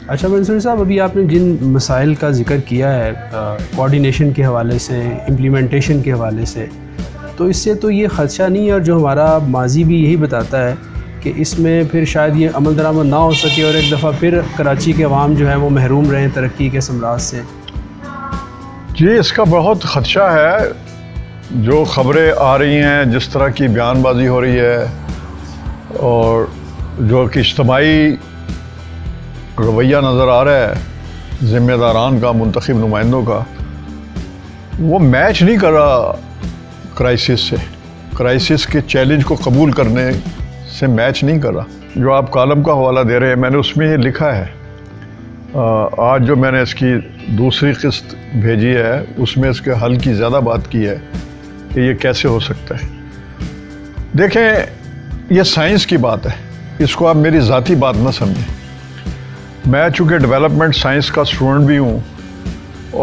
اچھا منصور صاحب، ابھی آپ نے جن مسائل کا ذکر کیا ہے کوآرڈینیشن کے حوالے سے، امپلیمنٹیشن کے حوالے سے، تو اس سے تو یہ خدشہ نہیں ہے، اور جو ہمارا ماضی بھی یہی بتاتا ہے کہ اس میں پھر شاید یہ عمل درآمد نہ ہو سکے اور ایک دفعہ پھر کراچی کے عوام جو ہے وہ محروم رہیں ترقی کے ثمرات سے؟ جی، اس کا بہت خدشہ ہے۔ جو خبریں آ رہی ہیں، جس طرح کی بیان بازی ہو رہی ہے، اور جو کہ اجتماعی رویہ نظر آ رہا ہے ذمہ داران کا، منتخب نمائندوں کا، وہ میچ نہیں کر رہا کرائسس سے، کرائسس کے چیلنج کو قبول کرنے سے میچ نہیں کر رہا۔ جو آپ کالم کا حوالہ دے رہے ہیں، میں نے اس میں یہ لکھا ہے، آج جو میں نے اس کی دوسری قسط بھیجی ہے، اس میں اس کے حل کی زیادہ بات کی ہے کہ یہ کیسے ہو سکتا ہے۔ دیکھیں، یہ سائنس کی بات ہے، اس کو آپ میری ذاتی بات نہ سمجھیں۔ میں چونکہ ڈیولپمنٹ سائنس کا اسٹوڈنٹ بھی ہوں،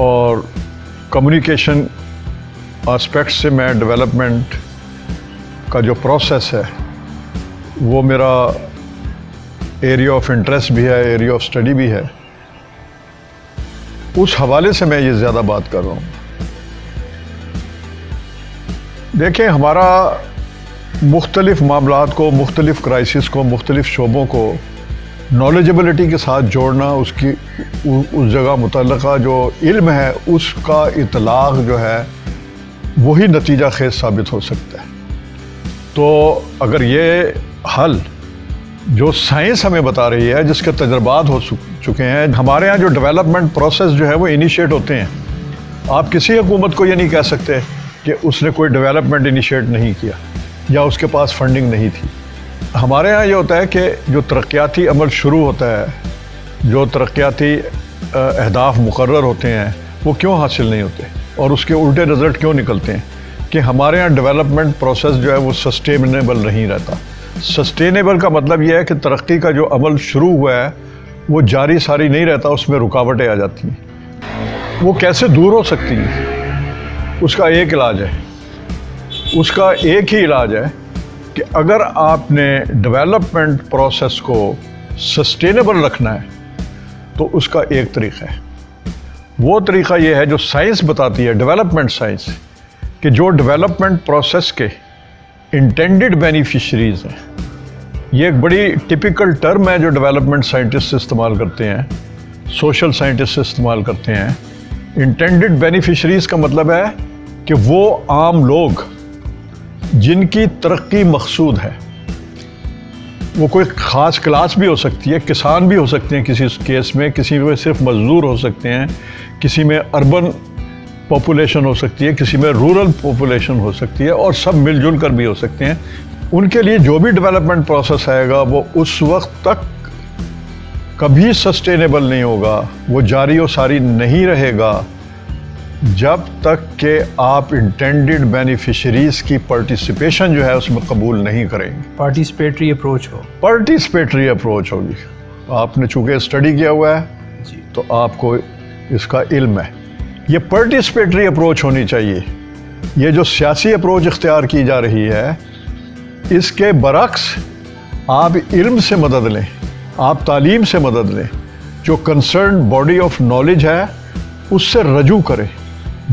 اور کمیونیکیشن آسپیکٹ سے میں ڈیولپمنٹ کا جو پروسیس ہے وہ میرا ایریا آف انٹرسٹ بھی ہے، ایریا آف اسٹڈی بھی ہے، اس حوالے سے میں یہ زیادہ بات کر رہا ہوں۔ دیکھیں، ہمارا مختلف معاملات کو، مختلف کرائسس کو، مختلف شعبوں کو نالجبلٹی کے ساتھ جوڑنا، اس جگہ متعلقہ جو علم ہے اس کا اطلاق جو ہے وہی نتیجہ خیز ثابت ہو سکتا ہے۔ تو اگر یہ حل جو سائنس ہمیں بتا رہی ہے، جس کے تجربات ہو چکے ہیں، ہمارے ہاں جو ڈیولپمنٹ پروسیس جو ہے وہ انیشیٹ ہوتے ہیں، آپ کسی حکومت کو یہ نہیں کہہ سکتے کہ اس نے کوئی ڈیولپمنٹ انیشیٹ نہیں کیا یا اس کے پاس فنڈنگ نہیں تھی۔ ہمارے ہاں یہ ہوتا ہے کہ جو ترقیاتی عمل شروع ہوتا ہے، جو ترقیاتی اہداف مقرر ہوتے ہیں، وہ کیوں حاصل نہیں ہوتے، اور اس کے الٹے رزلٹ کیوں نکلتے ہیں؟ کہ ہمارے ہاں ڈیولپمنٹ پروسیس جو ہے وہ سسٹینیبل نہیں رہتا۔ سسٹینیبل کا مطلب یہ ہے کہ ترقی کا جو عمل شروع ہوا ہے وہ جاری ساری نہیں رہتا، اس میں رکاوٹیں آ جاتی ہیں۔ وہ کیسے دور ہو سکتی ہیں؟ اس کا ایک علاج ہے، اس کا ایک ہی علاج ہے کہ اگر آپ نے ڈیولپمنٹ پروسیس کو سسٹینیبل رکھنا ہے تو اس کا ایک طریقہ ہے۔ وہ طریقہ یہ ہے جو سائنس بتاتی ہے، ڈیولپمنٹ سائنس، کہ جو ڈیولپمنٹ پروسیس کے انٹینڈڈ بینیفیشریز ہیں، یہ ایک بڑی ٹپیکل ٹرم ہے جو ڈیولپمنٹ سائنٹسٹ استعمال کرتے ہیں، سوشل سائنٹسٹ استعمال کرتے ہیں۔ انٹینڈڈ بینیفیشریز کا مطلب ہے کہ وہ عام لوگ جن کی ترقی مقصود ہے، وہ کوئی خاص کلاس بھی ہو سکتی ہے، کسان بھی ہو سکتے ہیں کسی کیس میں، کسی میں صرف مزدور ہو سکتے ہیں، کسی میں اربن پاپولیشن ہو سکتی ہے، کسی میں رورل پاپولیشن ہو سکتی ہے، اور سب مل جل کر بھی ہو سکتے ہیں۔ ان کے لیے جو بھی ڈیولپمنٹ پروسیس آئے گا وہ اس وقت تک کبھی سسٹینیبل نہیں ہوگا، وہ جاری و ساری نہیں رہے گا جب تک کہ آپ انٹینڈڈ بینیفیشریز کی پارٹیسپیشن جو ہے اس میں قبول نہیں کریں گے۔ پارٹیسپیٹری اپروچ ہو، پارٹیسپیٹری اپروچ ہوگی۔ آپ نے چونکہ اسٹڈی کیا ہوا ہے جی، تو آپ کو اس کا علم ہے۔ یہ پارٹیسپیٹری اپروچ ہونی چاہیے۔ یہ جو سیاسی اپروچ اختیار کی جا رہی ہے، اس کے برعکس آپ علم سے مدد لیں، آپ تعلیم سے مدد لیں، جو کنسرن باڈی آف نالج ہے اس سے رجوع کریں،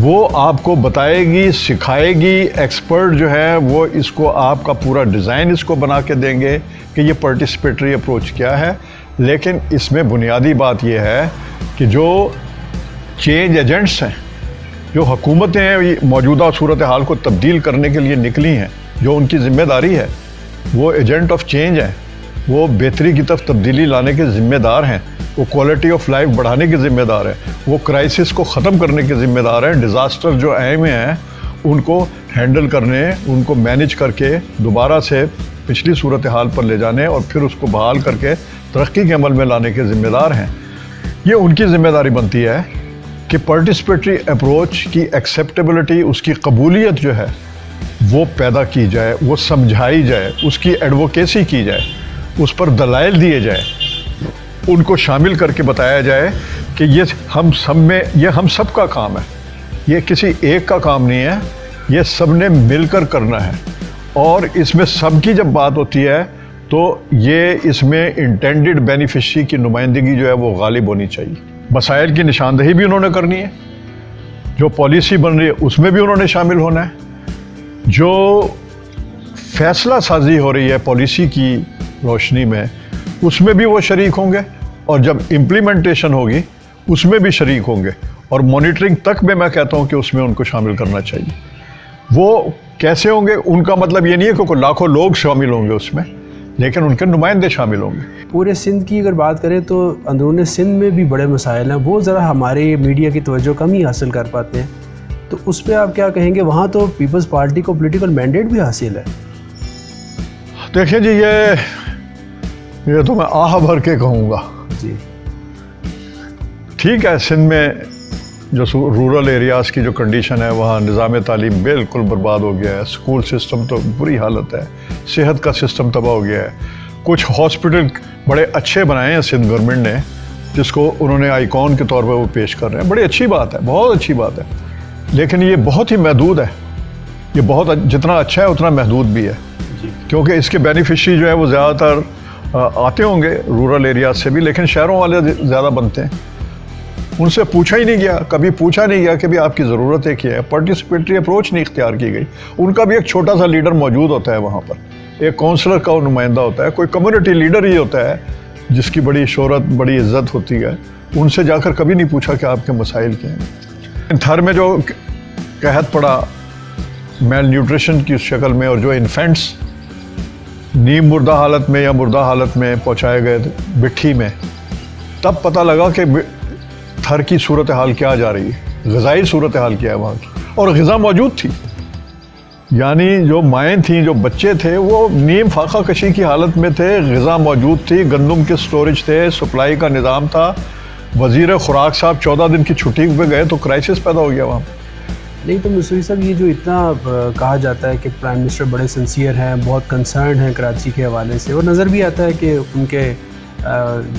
وہ آپ کو بتائے گی، سکھائے گی۔ ایکسپرٹ جو ہے وہ اس کو آپ کا پورا ڈیزائن اس کو بنا کے دیں گے کہ یہ پارٹیسپیٹری اپروچ کیا ہے۔ لیکن اس میں بنیادی بات یہ ہے کہ جو چینج ایجنٹس ہیں، جو حکومتیں ہیں موجودہ صورتحال کو تبدیل کرنے کے لیے نکلی ہیں، جو ان کی ذمہ داری ہے، وہ ایجنٹ آف چینج ہیں، وہ بہتری کی طرف تبدیلی لانے کے ذمہ دار ہیں، وہ کوالٹی آف لائف بڑھانے کے ذمہ دار ہیں، وہ کرائسس کو ختم کرنے کے ذمہ دار ہیں، ڈیزاسٹر جو اہم ہیں ان کو ہینڈل کرنے، ان کو مینج کر کے دوبارہ سے پچھلی صورتحال پر لے جانے اور پھر اس کو بحال کر کے ترقی کے عمل میں لانے کے ذمہ دار ہیں۔ یہ ان کی ذمہ داری بنتی ہے کہ پارٹیسپیٹری اپروچ کی ایکسیپٹیبلٹی، اس کی قبولیت جو ہے وہ پیدا کی جائے، وہ سمجھائی جائے، اس کی ایڈوکیسی کی جائے، اس پر دلائل دیے جائے، ان کو شامل کر کے بتایا جائے کہ یہ ہم سب کا کام ہے، یہ کسی ایک کا کام نہیں ہے، یہ سب نے مل کر کرنا ہے۔ اور اس میں سب کی جب بات ہوتی ہے تو یہ اس میں انٹینڈڈ بینیفیشری کی نمائندگی جو ہے وہ غالب ہونی چاہیے. مسائل کی نشاندہی بھی انہوں نے کرنی ہے, جو پالیسی بن رہی ہے اس میں بھی انہوں نے شامل ہونا ہے, جو فیصلہ سازی ہو رہی ہے پالیسی کی روشنی میں اس میں بھی وہ شریک ہوں گے, اور جب امپلیمنٹیشن ہوگی اس میں بھی شریک ہوں گے, اور مانیٹرنگ تک میں کہتا ہوں کہ اس میں ان کو شامل کرنا چاہیے. وہ کیسے ہوں گے, ان کا مطلب یہ نہیں ہے کہ لاکھوں لوگ شامل ہوں گے اس میں, لیکن ان کے نمائندے شامل ہوں گے. پورے سندھ کی اگر بات کریں تو اندرون سندھ میں بھی بڑے مسائل ہیں, وہ ذرا ہمارے میڈیا کی توجہ کم ہی حاصل کر پاتے ہیں, تو اس پہ آپ کیا کہیں گے؟ وہاں تو پیپلز پارٹی کو پولیٹیکل مینڈیٹ بھی حاصل ہے. دیکھیں جی, یہ تو میں آہ بھر کے کہوں گا. جی ٹھیک ہے, سندھ میں جو رورل ایریاز کی جو کنڈیشن ہے وہاں نظام تعلیم بالکل برباد ہو گیا ہے, اسکول سسٹم تو بری حالت ہے, صحت کا سسٹم تباہ ہو گیا ہے. کچھ ہاسپٹل بڑے اچھے بنائے ہیں سندھ گورنمنٹ نے, جس کو انہوں نے آئیکن کے طور پہ وہ پیش کر رہے ہیں, بڑی اچھی بات ہے, بہت اچھی بات ہے, لیکن یہ بہت ہی محدود ہے. یہ بہت جتنا اچھا ہے اتنا محدود بھی ہے, کیونکہ اس کے بینیفیشری جو ہے وہ زیادہ تر آتے ہوں گے رورل ایریاز سے بھی, لیکن شہروں والے زیادہ بنتے ہیں. ان سے پوچھا ہی نہیں گیا, کبھی پوچھا نہیں گیا کہ بھی آپ کی ضرورتیں کیا ہے. پارٹیسپیٹری اپروچ نہیں اختیار کی گئی. ان کا بھی ایک چھوٹا سا لیڈر موجود ہوتا ہے وہاں پر, ایک کونسلر کا وہ نمائندہ ہوتا ہے, کوئی کمیونٹی لیڈر ہی ہوتا ہے جس کی بڑی شہرت بڑی عزت ہوتی ہے. ان سے جا کر کبھی نہیں پوچھا کہ آپ کے مسائل کیا ہیں. تھر میں جو قحط پڑا میل نیوٹریشن کی شکل میں, اور جو انفینٹس نیم مردہ حالت میں یا مردہ حالت میں پہنچائے گئے تھے بٹھی میں, تب پتہ لگا کہ تھر کی صورتحال کیا جا رہی ہے, غذائی صورتحال کیا ہے وہاں کی. اور غذا موجود تھی, یعنی جو مائیں تھیں, جو بچے تھے وہ نیم فاقہ کشی کی حالت میں تھے, غذا موجود تھی, گندم کے سٹوریج تھے, سپلائی کا نظام تھا. وزیر خوراک صاحب 14 دن کی چھٹی پہ گئے تو کرائسس پیدا ہو گیا وہاں. نہیں تو مصوری صاحب, یہ جو اتنا کہا جاتا ہے کہ پرائم منسٹر بڑے سنسیئر ہیں, بہت کنسرنڈ ہیں کراچی کے حوالے سے, اور نظر بھی آتا ہے کہ ان کے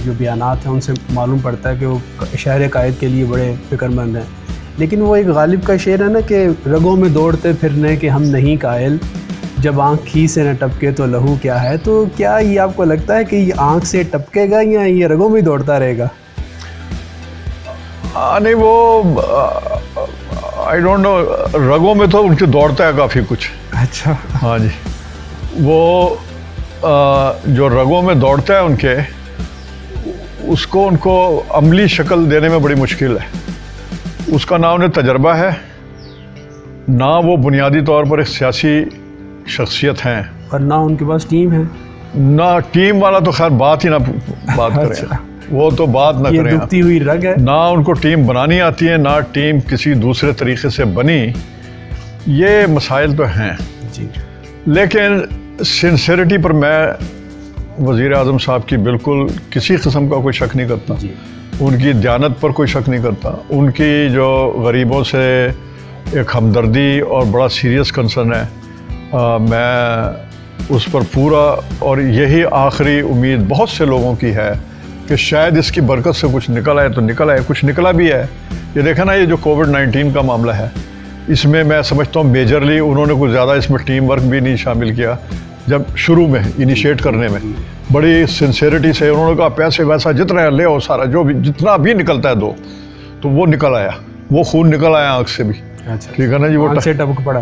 جو بیانات ہیں ان سے معلوم پڑتا ہے کہ وہ شہر قائد کے لیے بڑے فکر مند ہیں, لیکن وہ ایک غالب کا شعر ہے نا کہ رگوں میں دوڑتے پھرنے کہ ہم نہیں قائل, جب آنکھ کھی سے نہ ٹپکے تو لہو کیا ہے. تو کیا یہ آپ کو لگتا ہے کہ یہ آنکھ سے ٹپکے گا یا یہ رگوں میں دوڑتا رہے گا؟ نہیں, وہ آئی ڈونٹ نو, رگوں میں تو ان کے دوڑتا ہے کافی کچھ. اچھا, ہاں جی, وہ جو رگوں میں دوڑتا ہے ان کے, اس کو ان کو عملی شکل دینے میں بڑی مشکل ہے. اس کا نہ انہیں تجربہ ہے, نہ وہ بنیادی طور پر ایک سیاسی شخصیت ہیں, اور نہ ان کے پاس ٹیم ہے. نہ ٹیم والا تو خیر بات ہی نہ بات کریں, وہ تو بات نہ یہ کریں. دکھتی ہوئی رگ ہے, نہ ان کو ٹیم بنانی آتی ہے, نہ ٹیم کسی دوسرے طریقے سے بنی. یہ مسائل تو ہیں. جی, لیکن سنسیریٹی پر میں وزیر اعظم صاحب کی بالکل کسی قسم کا کوئی شک نہیں کرتا. جی, ان کی دیانت پر کوئی شک نہیں کرتا. ان کی جو غریبوں سے ایک ہمدردی اور بڑا سیریس کنسرن ہے, میں اس پر پورا, اور یہی آخری امید بہت سے لوگوں کی ہے کہ شاید اس کی برکت سے کچھ نکل آئے تو نکل آئے. کچھ نکلا بھی ہے. یہ دیکھا نا, یہ جو کووڈ-19 کا معاملہ ہے, اس میں سمجھتا ہوں میجرلی انہوں نے کچھ زیادہ اس میں ٹیم ورک بھی نہیں شامل کیا. جب شروع میں انیشیٹ کرنے میں بڑی سنسیریٹی سے انہوں نے کہا پیسے ویسا جتنا لے آؤ, سارا جو بھی جتنا بھی نکلتا ہے دو, تو وہ نکل آیا, وہ خون نکل آیا آنکھ سے بھی. اچھا, ٹھیک ہے نا جی, وہ آنکھ سے ٹپک پڑا.